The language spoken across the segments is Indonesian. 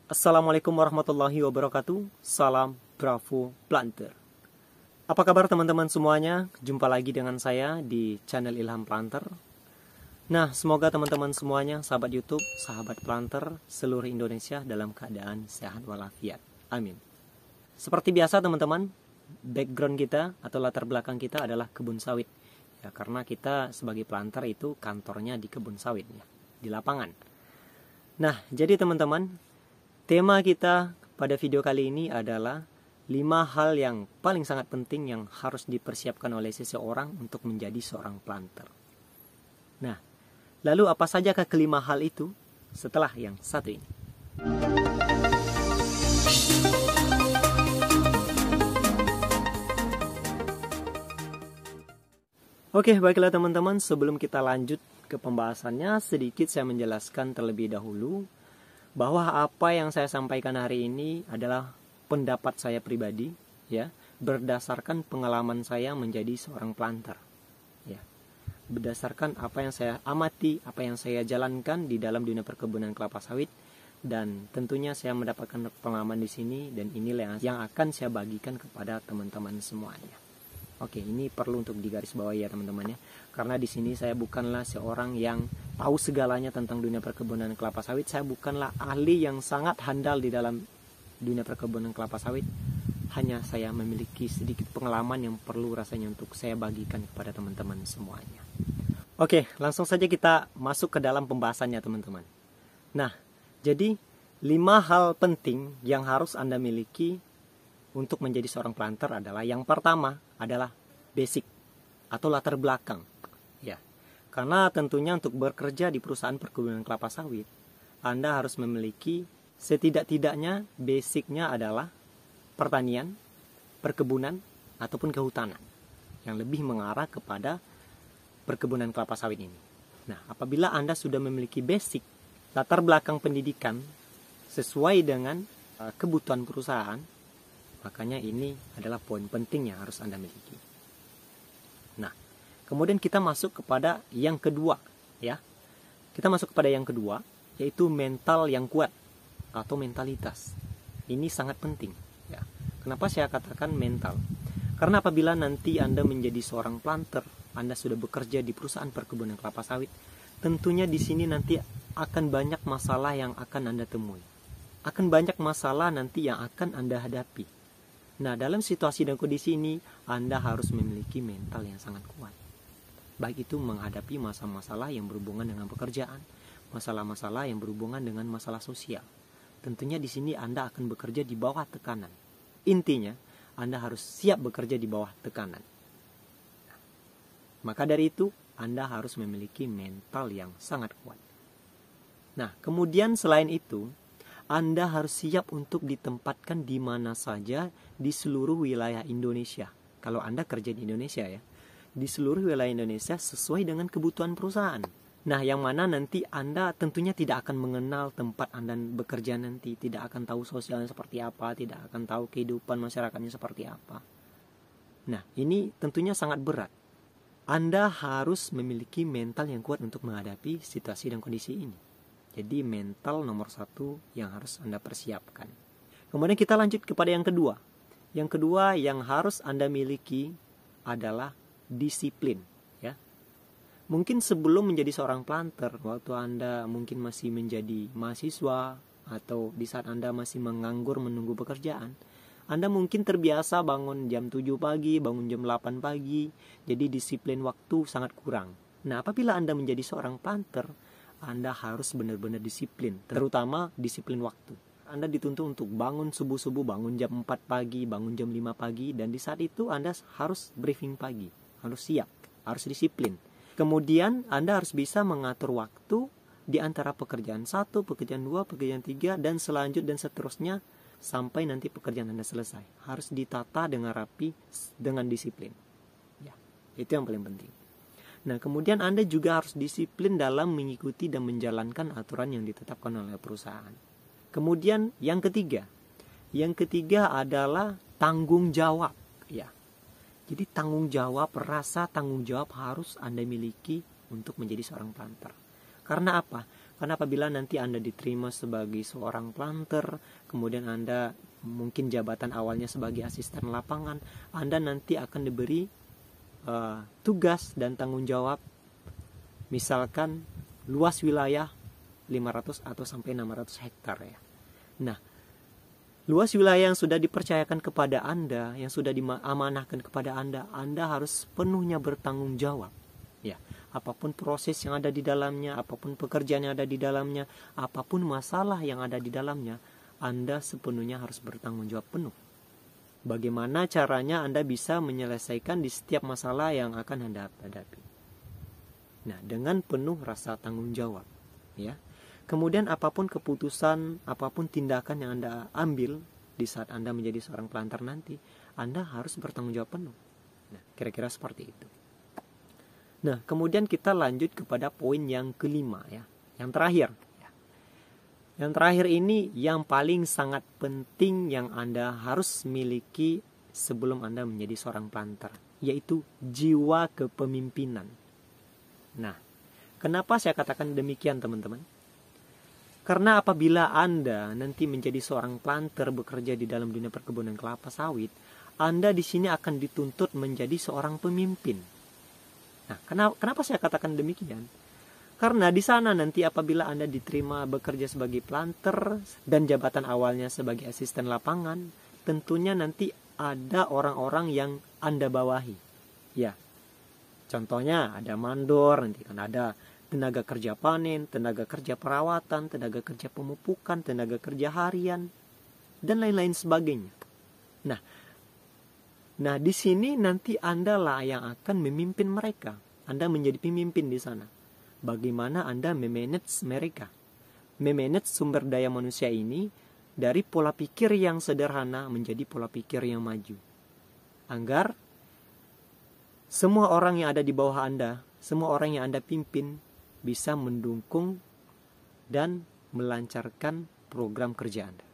Assalamualaikum warahmatullahi wabarakatuh. Salam Bravo Planter. Apa kabar teman-teman semuanya? Jumpa lagi dengan saya di channel Ilham Planter. Nah, semoga teman-teman semuanya, sahabat YouTube, sahabat planter seluruh Indonesia dalam keadaan sehat walafiat. Amin. Seperti biasa teman-teman, background kita atau latar belakang kita adalah kebun sawit. Ya, karena kita sebagai planter itu kantornya di kebun sawit ya, di lapangan. Nah, jadi teman-teman, tema kita pada video kali ini adalah 5 hal yang paling sangat penting yang harus dipersiapkan oleh seseorang untuk menjadi seorang planter. Nah, lalu apa sajakah kelima hal itu setelah yang satu ini? Oke, baiklah teman-teman, sebelum kita lanjut ke pembahasannya, sedikit saya menjelaskan terlebih dahulu bahwa apa yang saya sampaikan hari ini adalah pendapat saya pribadi, ya, berdasarkan pengalaman saya menjadi seorang planter, ya, berdasarkan apa yang saya amati, apa yang saya jalankan di dalam dunia perkebunan kelapa sawit, dan tentunya saya mendapatkan pengalaman di sini dan inilah yang akan saya bagikan kepada teman-teman semuanya. Oke, ini perlu untuk digarisbawahi ya teman-teman ya. Karena di sini saya bukanlah seorang yang tahu segalanya tentang dunia perkebunan kelapa sawit. Saya bukanlah ahli yang sangat handal di dalam dunia perkebunan kelapa sawit. Hanya saya memiliki sedikit pengalaman yang perlu rasanya untuk saya bagikan kepada teman-teman semuanya. Oke, langsung saja kita masuk ke dalam pembahasannya teman-teman. Nah, jadi 5 hal penting yang harus Anda miliki untuk menjadi seorang planter adalah yang pertama adalah basic atau latar belakang, ya. Karena tentunya untuk bekerja di perusahaan perkebunan kelapa sawit, Anda harus memiliki setidak-tidaknya basicnya adalah pertanian, perkebunan ataupun kehutanan yang lebih mengarah kepada perkebunan kelapa sawit ini. Nah, apabila Anda sudah memiliki basic latar belakang pendidikan sesuai dengan kebutuhan perusahaan, makanya ini adalah poin penting yang harus Anda miliki. Nah, kemudian kita masuk kepada yang kedua, ya. Kita masuk kepada yang kedua, yaitu mental yang kuat atau mentalitas. Ini sangat penting, ya. Kenapa saya katakan mental? Karena apabila nanti Anda menjadi seorang planter, Anda sudah bekerja di perusahaan perkebunan kelapa sawit, tentunya di sini nanti akan banyak masalah yang akan Anda temui. Akan banyak masalah nanti yang akan Anda hadapi. Nah, dalam situasi dan kondisi ini, Anda harus memiliki mental yang sangat kuat. Baik itu menghadapi masalah-masalah yang berhubungan dengan pekerjaan, masalah-masalah yang berhubungan dengan masalah sosial. Tentunya di sini Anda akan bekerja di bawah tekanan. Intinya, Anda harus siap bekerja di bawah tekanan. Maka dari itu, Anda harus memiliki mental yang sangat kuat. Nah, kemudian selain itu, Anda harus siap untuk ditempatkan di mana saja di seluruh wilayah Indonesia. Kalau Anda kerja di Indonesia ya, di seluruh wilayah Indonesia sesuai dengan kebutuhan perusahaan. Nah, yang mana nanti Anda tentunya tidak akan mengenal tempat Anda bekerja nanti, tidak akan tahu sosialnya seperti apa, tidak akan tahu kehidupan masyarakatnya seperti apa. Nah, ini tentunya sangat berat. Anda harus memiliki mental yang kuat untuk menghadapi situasi dan kondisi ini. Jadi mental nomor 1 yang harus Anda persiapkan. Kemudian kita lanjut kepada yang kedua. Yang kedua yang harus Anda miliki adalah disiplin, ya. Mungkin sebelum menjadi seorang planter, waktu Anda mungkin masih menjadi mahasiswa atau di saat Anda masih menganggur menunggu pekerjaan, Anda mungkin terbiasa bangun jam 7 pagi, bangun jam 8 pagi, jadi disiplin waktu sangat kurang. Nah, apabila Anda menjadi seorang planter, Anda harus benar-benar disiplin, terutama disiplin waktu. Anda dituntut untuk bangun subuh-subuh, bangun jam 4 pagi, bangun jam 5 pagi, dan di saat itu Anda harus briefing pagi, harus siap, harus disiplin. Kemudian Anda harus bisa mengatur waktu di antara pekerjaan 1, pekerjaan 2, pekerjaan 3, dan selanjutnya dan seterusnya sampai nanti pekerjaan Anda selesai. Harus ditata dengan rapi, dengan disiplin. Ya, itu yang paling penting. Nah, kemudian Anda juga harus disiplin dalam mengikuti dan menjalankan aturan yang ditetapkan oleh perusahaan. Kemudian yang ketiga adalah tanggung jawab, ya. Jadi tanggung jawab, rasa tanggung jawab harus Anda miliki untuk menjadi seorang planter. Karena apa? Karena apabila nanti Anda diterima sebagai seorang planter, kemudian Anda mungkin jabatan awalnya sebagai asisten lapangan, Anda nanti akan diberi tugas dan tanggung jawab, misalkan luas wilayah 500 atau sampai 600 hektar ya. Nah, luas wilayah yang sudah dipercayakan kepada Anda, yang sudah diamanahkan kepada Anda harus penuhnya bertanggung jawab. Ya, apapun proses yang ada di dalamnya, apapun pekerjaan yang ada di dalamnya, apapun masalah yang ada di dalamnya, Anda sepenuhnya harus bertanggung jawab penuh. Bagaimana caranya Anda bisa menyelesaikan di setiap masalah yang akan Anda hadapi. Nah, dengan penuh rasa tanggung jawab, ya. Kemudian apapun keputusan, apapun tindakan yang Anda ambil di saat Anda menjadi seorang planter nanti, Anda harus bertanggung jawab penuh. Nah, kira-kira seperti itu. Nah, kemudian kita lanjut kepada poin yang kelima ya, yang terakhir. Yang terakhir ini yang paling sangat penting yang Anda harus miliki sebelum Anda menjadi seorang planter, yaitu jiwa kepemimpinan. Nah, kenapa saya katakan demikian teman-teman? Karena apabila Anda nanti menjadi seorang planter bekerja di dalam dunia perkebunan kelapa sawit, Anda di sini akan dituntut menjadi seorang pemimpin. Nah, kenapa saya katakan demikian? Karena di sana nanti apabila Anda diterima bekerja sebagai planter dan jabatan awalnya sebagai asisten lapangan, tentunya nanti ada orang-orang yang Anda bawahi. Ya, contohnya ada mandor, nanti kan ada tenaga kerja panen, tenaga kerja perawatan, tenaga kerja pemupukan, tenaga kerja harian, dan lain-lain sebagainya. Nah, di sini nanti Anda lah yang akan memimpin mereka. Anda menjadi pemimpin di sana. Bagaimana Anda memanage mereka? Memanage sumber daya manusia ini dari pola pikir yang sederhana menjadi pola pikir yang maju. Agar semua orang yang ada di bawah Anda, semua orang yang Anda pimpin, bisa mendukung dan melancarkan program kerja Anda.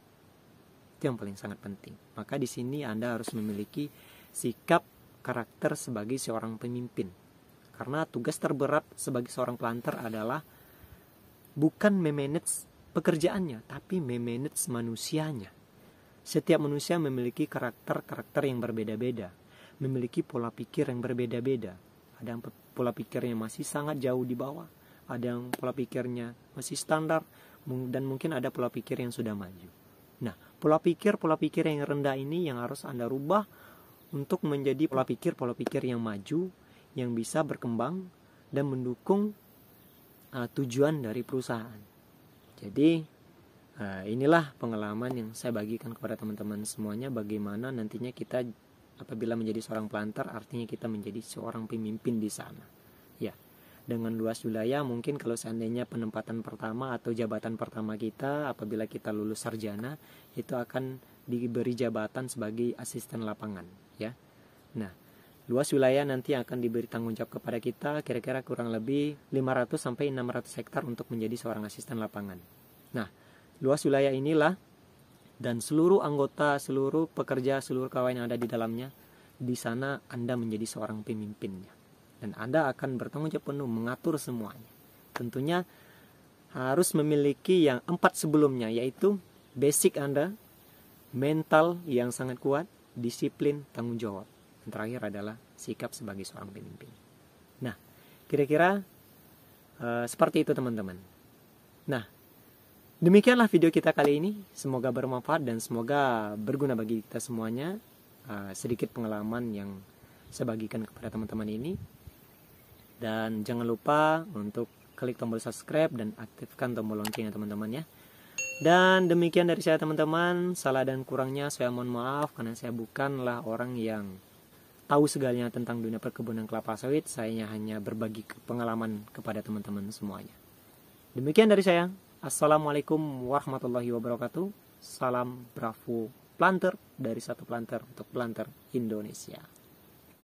Itu yang paling sangat penting. Maka di sini Anda harus memiliki sikap karakter sebagai seorang pemimpin. Karena tugas terberat sebagai seorang planter adalah bukan memanage pekerjaannya, tapi memanage manusianya. Setiap manusia memiliki karakter yang berbeda-beda, memiliki pola pikir yang berbeda-beda. Ada yang pola pikirnya masih sangat jauh di bawah, ada yang pola pikirnya masih standar, dan mungkin ada pola pikir yang sudah maju. Nah, pola pikir yang rendah ini yang harus Anda rubah untuk menjadi pola pikir yang maju, yang bisa berkembang dan mendukung tujuan dari perusahaan. Jadi inilah pengalaman yang saya bagikan kepada teman-teman semuanya, bagaimana nantinya kita apabila menjadi seorang planter, artinya kita menjadi seorang pemimpin di sana. Ya, dengan luas wilayah, mungkin kalau seandainya penempatan pertama atau jabatan pertama kita apabila kita lulus sarjana, itu akan diberi jabatan sebagai asisten lapangan, ya. Nah, luas wilayah nanti akan diberi tanggung jawab kepada kita kira-kira kurang lebih 500 sampai 600 hektar untuk menjadi seorang asisten lapangan. Nah, luas wilayah inilah dan seluruh anggota, seluruh pekerja, seluruh kawan yang ada di dalamnya, di sana Anda menjadi seorang pemimpinnya. Dan Anda akan bertanggung jawab penuh mengatur semuanya. Tentunya harus memiliki yang 4 sebelumnya, yaitu basic Anda, mental yang sangat kuat, disiplin, tanggung jawab. Yang terakhir adalah sikap sebagai seorang pemimpin. Nah, kira-kira seperti itu teman-teman. Nah, demikianlah video kita kali ini. Semoga bermanfaat dan semoga berguna bagi kita semuanya. Sedikit pengalaman yang saya bagikan kepada teman-teman ini. Dan jangan lupa untuk klik tombol subscribe dan aktifkan tombol loncengnya teman-teman ya. Dan demikian dari saya teman-teman. Salah dan kurangnya saya mohon maaf karena saya bukanlah orang yang tahu segalanya tentang dunia perkebunan kelapa sawit. Saya hanya berbagi pengalaman kepada teman-teman semuanya. Demikian dari saya. Assalamualaikum warahmatullahi wabarakatuh. Salam Bravo Planter dari satu planter untuk planter Indonesia.